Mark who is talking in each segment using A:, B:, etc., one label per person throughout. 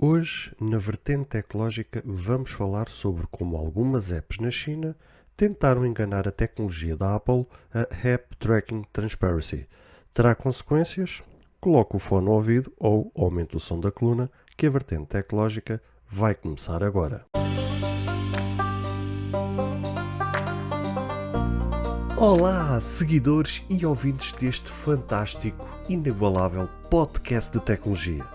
A: Hoje, na vertente tecnológica, vamos falar sobre como algumas apps na China tentaram enganar a tecnologia da Apple, a App Tracking Transparency. Terá consequências? Coloque o fone no ouvido ou aumente o som da coluna, que a vertente tecnológica vai começar agora. Olá, seguidores e ouvintes deste fantástico, inigualável podcast de tecnologia.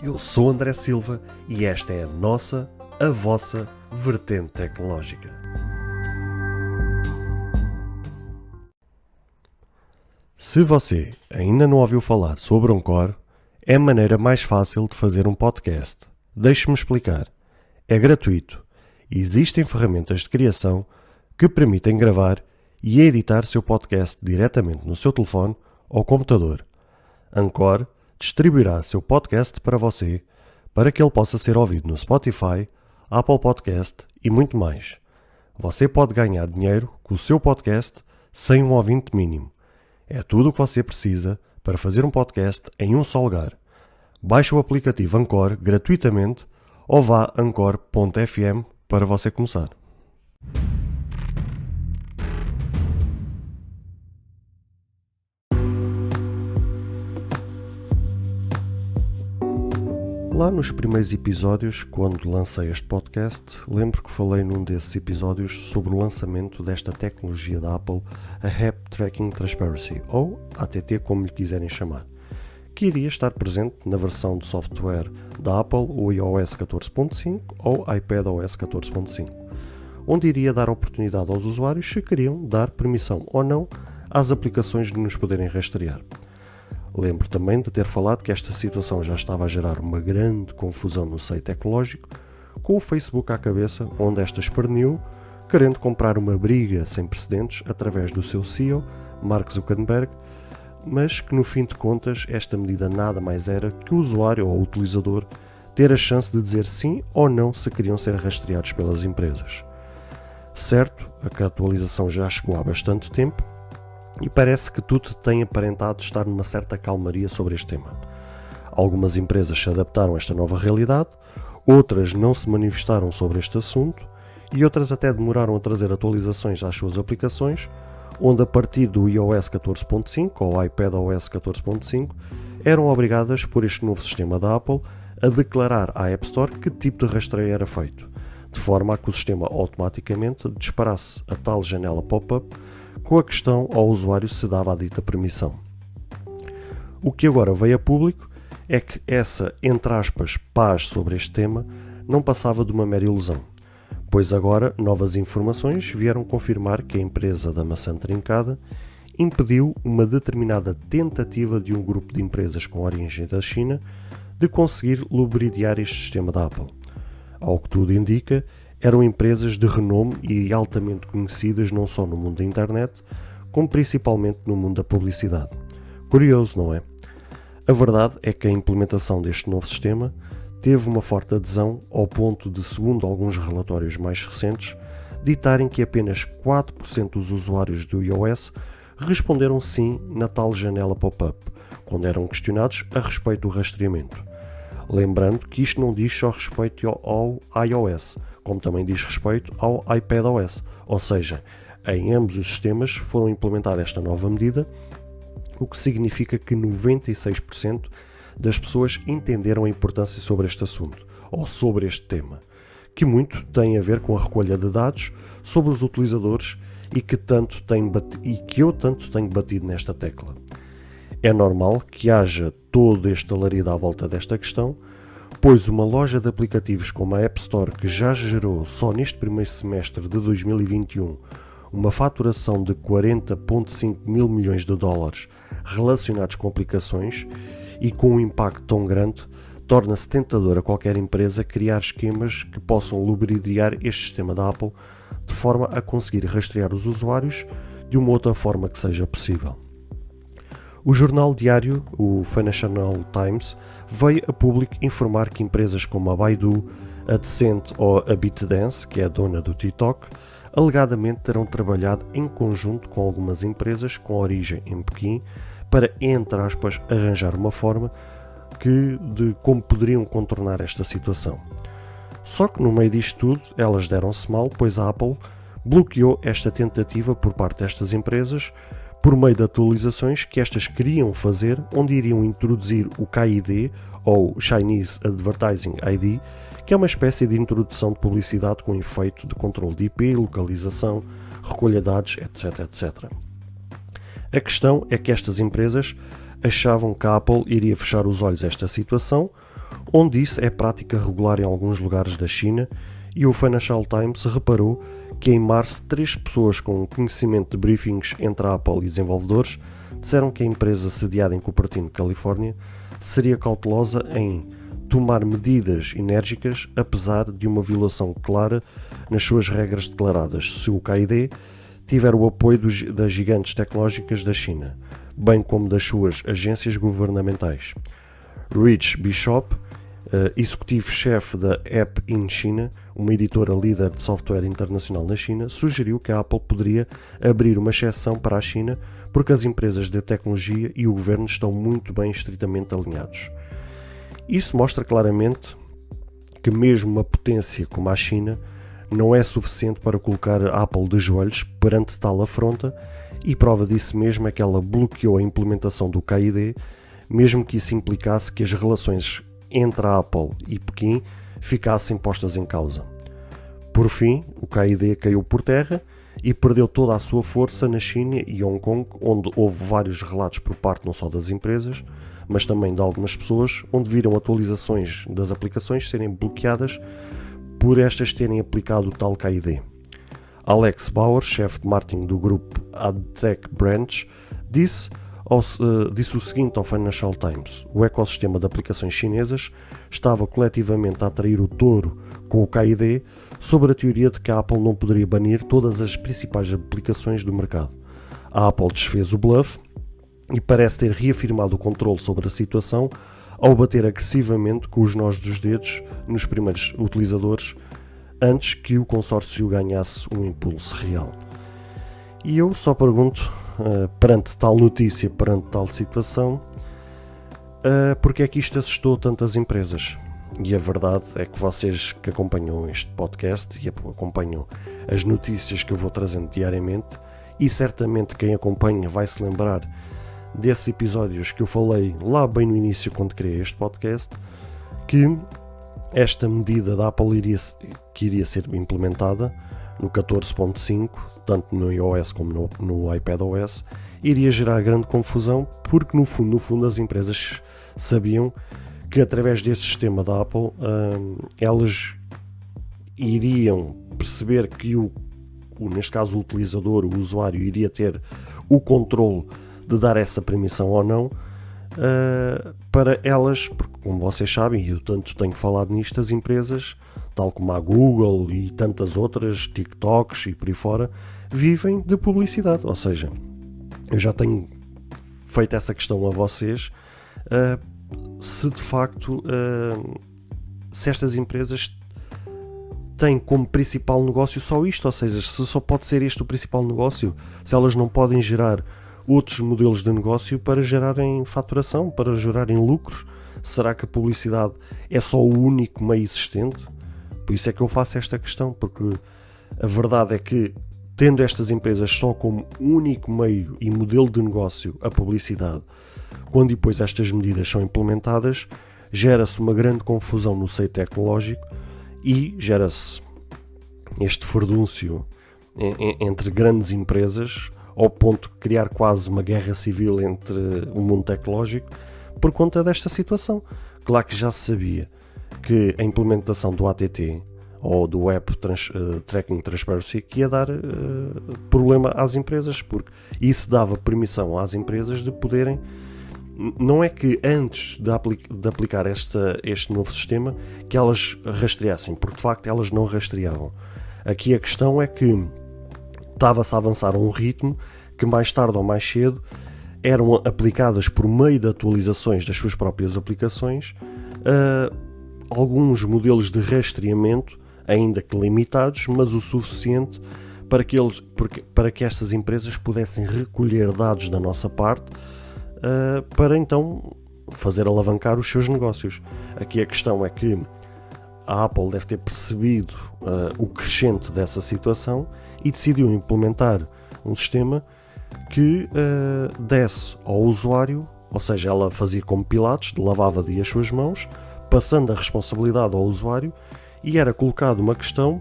A: Eu sou André Silva e esta é a vossa vertente tecnológica. Se você ainda não ouviu falar sobre Anchor, é a maneira mais fácil de fazer um podcast. Deixe-me explicar. É gratuito e existem ferramentas de criação que permitem gravar e editar seu podcast diretamente no seu telefone ou computador. Anchor distribuirá seu podcast para você, para que ele possa ser ouvido no Spotify, Apple Podcast e muito mais. Você pode ganhar dinheiro com o seu podcast sem um ouvinte mínimo. É tudo o que você precisa para fazer um podcast em um só lugar. Baixe o aplicativo Anchor gratuitamente ou vá a anchor.fm para você começar. Lá nos primeiros episódios, quando lancei este podcast, lembro que falei num desses episódios sobre o lançamento desta tecnologia da Apple, a App Tracking Transparency, ou ATT como lhe quiserem chamar, que iria estar presente na versão de software da Apple, o iOS 14.5 ou iPadOS 14.5, onde iria dar oportunidade aos usuários se queriam dar permissão ou não às aplicações de nos poderem rastrear. Lembro também de ter falado que esta situação já estava a gerar uma grande confusão no seio tecnológico, com o Facebook à cabeça, onde esta esperneou, querendo comprar uma briga sem precedentes através do seu CEO, Mark Zuckerberg, mas que no fim de contas esta medida nada mais era que o usuário ou o utilizador ter a chance de dizer sim ou não se queriam ser rastreados pelas empresas. Certo, a atualização já chegou há bastante tempo, e parece que tudo tem aparentado estar numa certa calmaria sobre este tema. Algumas empresas se adaptaram a esta nova realidade, outras não se manifestaram sobre este assunto e outras até demoraram a trazer atualizações às suas aplicações, onde a partir do iOS 14.5 ou iPadOS 14.5 eram obrigadas por este novo sistema da Apple a declarar à App Store que tipo de rastreio era feito, de forma a que o sistema automaticamente disparasse a tal janela pop-up com a questão ao usuário se dava a dita permissão. O que agora veio a público é que essa, entre aspas, paz sobre este tema não passava de uma mera ilusão, pois agora novas informações vieram confirmar que a empresa da maçã trincada impediu uma determinada tentativa de um grupo de empresas com origem da China de conseguir lubridiar este sistema da Apple. Ao que tudo indica, eram empresas de renome e altamente conhecidas não só no mundo da internet, como principalmente no mundo da publicidade. Curioso, não é? A verdade é que a implementação deste novo sistema teve uma forte adesão ao ponto de, segundo alguns relatórios mais recentes, ditarem que apenas 4% dos usuários do iOS responderam sim na tal janela pop-up, quando eram questionados a respeito do rastreamento. Lembrando que isto não diz só respeito ao iOS, como também diz respeito ao iPadOS, ou seja, em ambos os sistemas foram implementada esta nova medida, o que significa que 96% das pessoas entenderam a importância sobre este assunto, ou sobre este tema, que muito tem a ver com a recolha de dados sobre os utilizadores e que eu tanto tenho batido nesta tecla. É normal que haja todo este alarido à volta desta questão, pois uma loja de aplicativos como a App Store, que já gerou só neste primeiro semestre de 2021 uma faturação de 40,5 mil milhões de dólares relacionados com aplicações e com um impacto tão grande, torna-se tentador a qualquer empresa criar esquemas que possam lubridiar este sistema da Apple de forma a conseguir rastrear os usuários de uma outra forma que seja possível. O jornal diário, o Financial Times, veio a público informar que empresas como a Baidu, a Tencent ou a ByteDance, que é a dona do TikTok, alegadamente terão trabalhado em conjunto com algumas empresas com origem em Pequim para, entre aspas, arranjar uma forma de como poderiam contornar esta situação. Só que no meio disto tudo, elas deram-se mal, pois a Apple bloqueou esta tentativa por parte destas empresas por meio de atualizações que estas queriam fazer, onde iriam introduzir o KID, ou Chinese Advertising ID, que é uma espécie de introdução de publicidade com efeito de controle de IP, localização, recolha de dados, etc, etc. A questão é que estas empresas achavam que a Apple iria fechar os olhos a esta situação, onde isso é prática regular em alguns lugares da China, e o Financial Times reparou que em março 3 pessoas com conhecimento de briefings entre a Apple e desenvolvedores disseram que a empresa sediada em Cupertino, Califórnia, seria cautelosa em tomar medidas enérgicas, apesar de uma violação clara nas suas regras declaradas, se o KID tiver o apoio das gigantes tecnológicas da China, bem como das suas agências governamentais. Rich Bishop, executivo-chefe da App in China, uma editora líder de software internacional na China, sugeriu que a Apple poderia abrir uma exceção para a China porque as empresas de tecnologia e o governo estão muito bem estritamente alinhados. Isso mostra claramente que mesmo uma potência como a China não é suficiente para colocar a Apple de joelhos perante tal afronta, e prova disso mesmo é que ela bloqueou a implementação do KID, mesmo que isso implicasse que as relações entre a Apple e Pequim ficassem postas em causa. Por fim, o KID caiu por terra e perdeu toda a sua força na China e Hong Kong, onde houve vários relatos por parte não só das empresas, mas também de algumas pessoas, onde viram atualizações das aplicações serem bloqueadas por estas terem aplicado o tal KID. Alex Bauer, chefe de marketing do grupo AdTech Branch, disse o seguinte ao Financial Times: o ecossistema de aplicações chinesas estava coletivamente a atrair o touro com o KID sobre a teoria de que a Apple não poderia banir todas as principais aplicações do mercado. A Apple desfez o bluff e parece ter reafirmado o controle sobre a situação ao bater agressivamente com os nós dos dedos nos primeiros utilizadores antes que o consórcio ganhasse um impulso real. E eu só pergunto, perante tal notícia, perante tal situação, porque é que isto assustou tantas empresas? E a verdade é que vocês que acompanham este podcast e acompanham as notícias que eu vou trazendo diariamente, e certamente quem acompanha vai se lembrar desses episódios que eu falei lá bem no início quando criei este podcast, que esta medida da Apple iria ser implementada no 14.5, tanto no iOS como no iPadOS, iria gerar grande confusão, porque no fundo as empresas sabiam que através desse sistema da Apple elas iriam perceber que neste caso o utilizador, o usuário, iria ter o controle de dar essa permissão ou não para elas, porque como vocês sabem, e eu tanto tenho falado nisto, as empresas, tal como a Google e tantas outras, TikToks e por aí fora, vivem de publicidade. Ou seja, eu já tenho feito essa questão a vocês, se de facto se estas empresas têm como principal negócio só isto, ou seja, se só pode ser este o principal negócio, se elas não podem gerar outros modelos de negócio para gerarem faturação, para gerarem lucros, será que a publicidade é só o único meio existente? Por isso é que eu faço esta questão, porque a verdade é que, tendo estas empresas só como único meio e modelo de negócio a publicidade, quando depois estas medidas são implementadas, gera-se uma grande confusão no seio tecnológico e gera-se este furdúncio entre grandes empresas, ao ponto de criar quase uma guerra civil entre o mundo tecnológico por conta desta situação. Claro que já se sabia que a implementação do ATT ou do App Tracking Transparency que ia dar problema às empresas, porque isso dava permissão às empresas de poderem, não é que antes de aplicar este novo sistema que elas rastreassem, porque de facto elas não rastreavam. Aqui a questão é que estava-se a avançar a um ritmo que mais tarde ou mais cedo eram aplicadas por meio de atualizações das suas próprias aplicações alguns modelos de rastreamento, ainda que limitados, mas o suficiente para que estas empresas pudessem recolher dados da nossa parte para então fazer alavancar os seus negócios. Aqui a questão é que a Apple deve ter percebido o crescente dessa situação e decidiu implementar um sistema que desse ao usuário, ou seja, ela fazia como Pilates, lavava-lhe as suas mãos, passando a responsabilidade ao usuário, e era colocado uma questão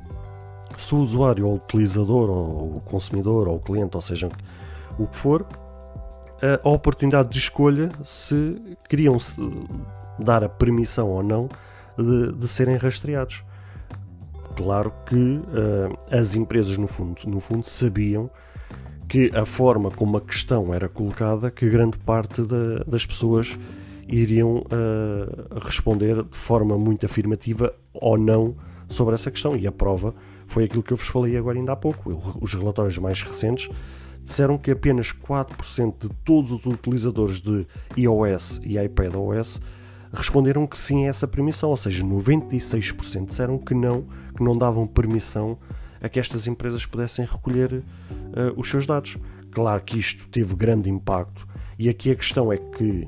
A: se o usuário ou o utilizador ou o consumidor ou o cliente, ou seja, o que for, a oportunidade de escolha se queriam dar a permissão ou não de serem rastreados. Claro que as empresas no fundo sabiam que a forma como a questão era colocada, que grande parte das pessoas iriam responder de forma muito afirmativa ou não sobre essa questão, e a prova foi aquilo que eu vos falei agora ainda há pouco. Os relatórios mais recentes disseram que apenas 4% de todos os utilizadores de iOS e iPadOS responderam que sim a essa permissão, ou seja, 96% disseram que não davam permissão a que estas empresas pudessem recolher os seus dados. Claro que isto teve grande impacto, e aqui a questão é que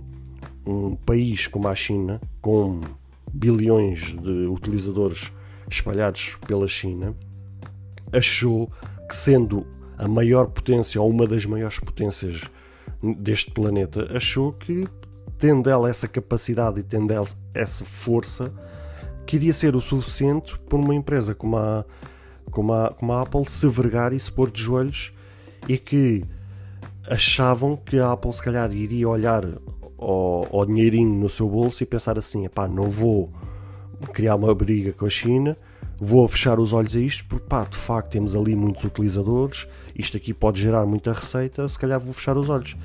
A: um país como a China, com bilhões de utilizadores espalhados pela China, achou que, sendo a maior potência ou uma das maiores potências deste planeta, achou que, tendo ela essa capacidade e tendo ela essa força, que iria ser o suficiente por uma empresa como a Apple se vergar e se pôr de joelhos, e que achavam que a Apple se calhar iria olhar ao dinheirinho no seu bolso e pensar assim: epá, não vou criar uma briga com a China, vou fechar os olhos a isto, porque de facto temos ali muitos utilizadores, isto aqui pode gerar muita receita, se calhar vou fechar os olhos.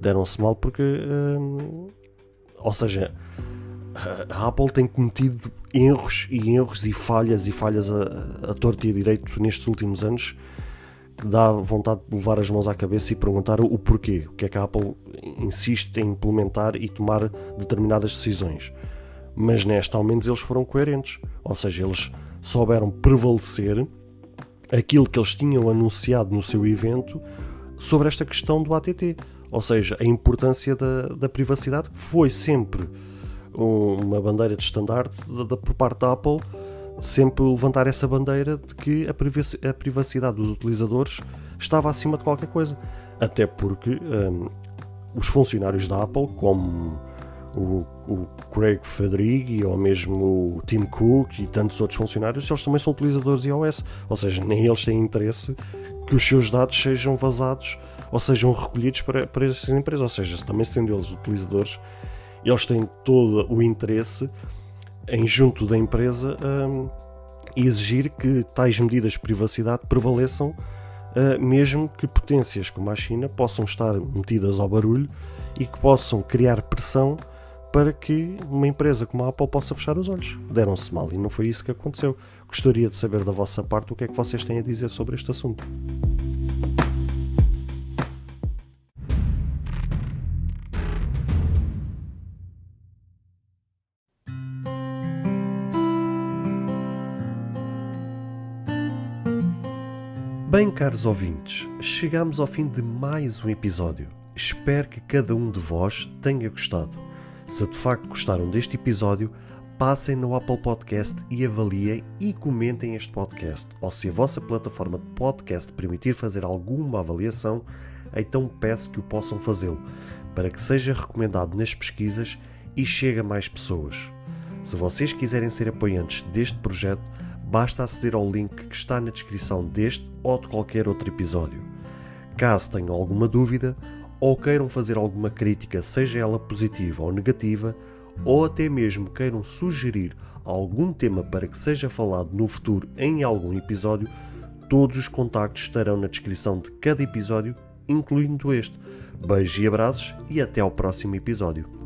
A: Deram-se mal porque, ou seja, a Apple tem cometido erros e falhas a torto e a direito nestes últimos anos, que dá vontade de levar as mãos à cabeça e perguntar o porquê, o que é que a Apple insiste em implementar e tomar determinadas decisões. Mas nesta, ao menos, eles foram coerentes, ou seja, eles souberam prevalecer aquilo que eles tinham anunciado no seu evento sobre esta questão do ATT, ou seja, a importância da privacidade, que foi sempre uma bandeira de estandarte por parte da Apple, sempre levantar essa bandeira de que a privacidade dos utilizadores estava acima de qualquer coisa, até porque os funcionários da Apple, como o Craig Federighi ou mesmo o Tim Cook e tantos outros funcionários, eles também são utilizadores iOS, ou seja, nem eles têm interesse que os seus dados sejam vazados ou sejam recolhidos para essas empresas, ou seja, também sendo eles utilizadores, eles têm todo o interesse em, junto da empresa, exigir que tais medidas de privacidade prevaleçam, mesmo que potências como a China possam estar metidas ao barulho e que possam criar pressão para que uma empresa como a Apple possa fechar os olhos. Deram-se mal e não foi isso que aconteceu. Gostaria de saber da vossa parte o que é que vocês têm a dizer sobre este assunto. Bem, caros ouvintes, chegamos ao fim de mais um episódio. Espero que cada um de vós tenha gostado. Se de facto gostaram deste episódio, passem no Apple Podcast e avaliem e comentem este podcast. Ou se a vossa plataforma de podcast permitir fazer alguma avaliação, então peço que o possam fazê-lo, para que seja recomendado nas pesquisas e chegue a mais pessoas. Se vocês quiserem ser apoiantes deste projeto, basta aceder ao link que está na descrição deste ou de qualquer outro episódio. Caso tenham alguma dúvida ou queiram fazer alguma crítica, seja ela positiva ou negativa, ou até mesmo queiram sugerir algum tema para que seja falado no futuro em algum episódio, todos os contactos estarão na descrição de cada episódio, incluindo este. Beijos e abraços e até ao próximo episódio.